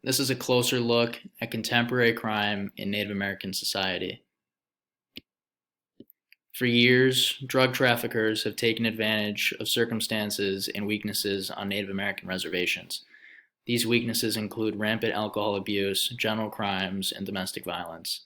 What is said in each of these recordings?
This is a closer look at contemporary crime in Native American society. For years, drug traffickers have taken advantage of circumstances and weaknesses on Native American reservations. These weaknesses include rampant alcohol abuse, general crimes, and domestic violence.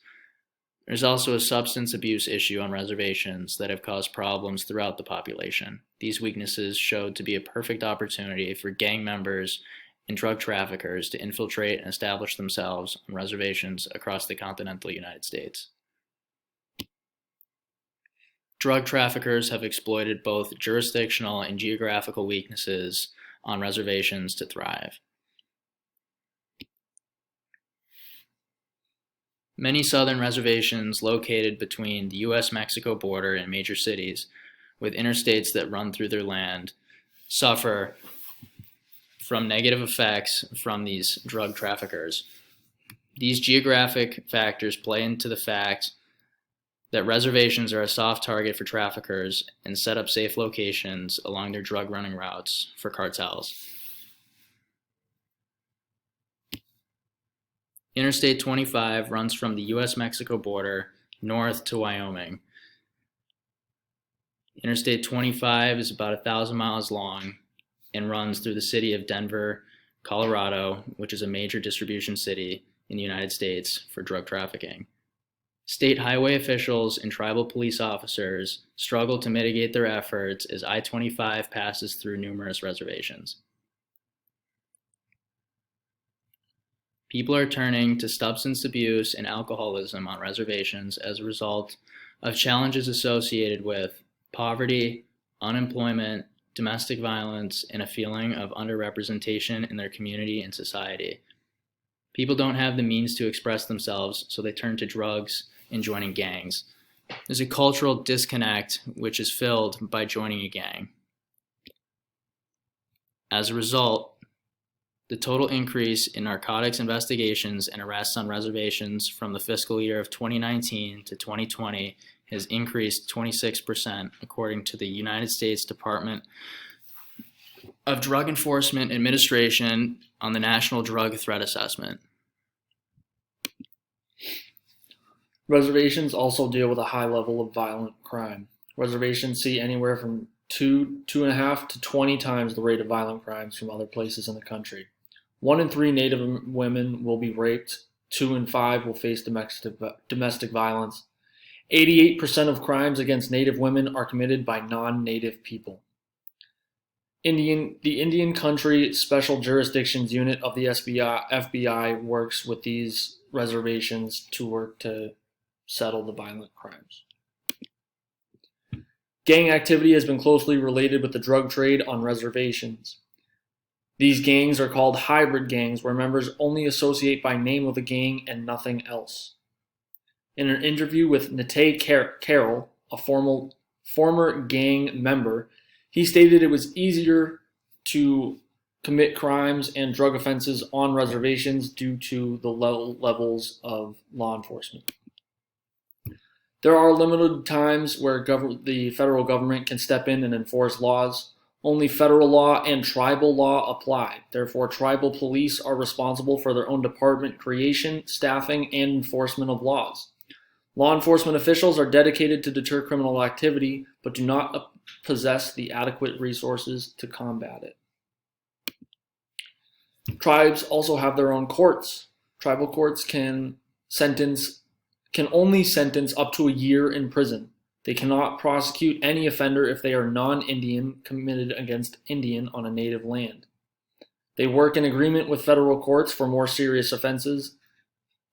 There's also a substance abuse issue on reservations that have caused problems throughout the population. These weaknesses showed to be a perfect opportunity for gang members and drug traffickers to infiltrate and establish themselves on reservations across the continental United States. Drug traffickers have exploited both jurisdictional and geographical weaknesses on reservations to thrive. Many southern reservations located between the U.S.-Mexico border and major cities, with interstates that run through their land, suffer from negative effects from these drug traffickers. These geographic factors play into the fact that reservations are a soft target for traffickers and set up safe locations along their drug running routes for cartels. Interstate 25 runs from the U.S.-Mexico border north to Wyoming. Interstate 25 is about 1,000 miles long and runs through the city of Denver, Colorado, which is a major distribution city in the United States for drug trafficking. State highway officials and tribal police officers struggle to mitigate their efforts as I-25 passes through numerous reservations. People are turning to substance abuse and alcoholism on reservations as a result of challenges associated with poverty, unemployment, domestic violence, and a feeling of underrepresentation in their community and society. People don't have the means to express themselves, so they turn to drugs and joining gangs. There's a cultural disconnect which is filled by joining a gang. As a result, the total increase in narcotics investigations and arrests on reservations from the fiscal year of 2019 to 2020 has increased 26%, according to the United States Department of Drug Enforcement Administration on the National Drug Threat Assessment. Reservations also deal with a high level of violent crime. Reservations see anywhere from 2.5 to 20 times the rate of violent crimes from other places in the country. 1 in 3 Native women will be raped. 2 in 5 will face domestic violence. 88% of crimes against Native women are committed by non-Native people. The Indian Country Special Jurisdictions Unit of the FBI works with these reservations to work to settle the violent crimes. Gang activity has been closely related with the drug trade on reservations. These gangs are called hybrid gangs, where members only associate by name of the gang and nothing else. In an interview with Nate Carroll, a former gang member, he stated it was easier to commit crimes and drug offenses on reservations due to the low levels of law enforcement. There are limited times where the federal government can step in and enforce laws. Only federal law and tribal law apply. Therefore, tribal police are responsible for their own department creation, staffing, and enforcement of laws. Law enforcement officials are dedicated to deter criminal activity, but do not possess the adequate resources to combat it. Tribes also have their own courts. Tribal courts can only sentence up to a year in prison. They cannot prosecute any offender if they are non-Indian committed against Indian on a native land. They work in agreement with federal courts for more serious offenses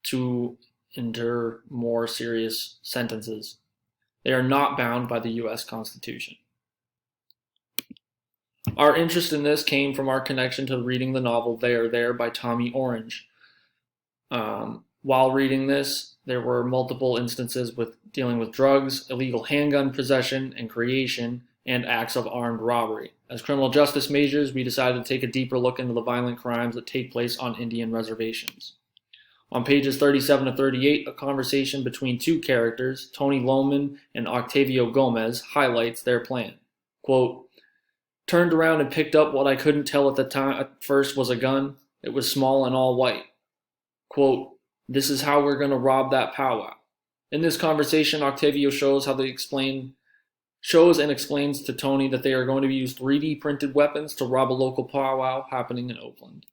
to endure more serious sentences. They are not bound by the U.S. Constitution. Our interest in this came from our connection to reading the novel They Are There by Tommy Orange. While reading this, there were multiple instances with dealing with drugs, illegal handgun possession and creation, and acts of armed robbery. As criminal justice majors, we decided to take a deeper look into the violent crimes that take place on Indian reservations. On pages 37 to 38, a conversation between two characters, Tony Loman and Octavio Gomez, highlights their plan. Quote, "Turned around and picked up what I couldn't tell at the time at first was a gun. It was small and all white. quote, "This is how we're going to rob that powwow." In this conversation, Octavio shows and explains to Tony that they are going to use 3D printed weapons to rob a local powwow happening in Oakland.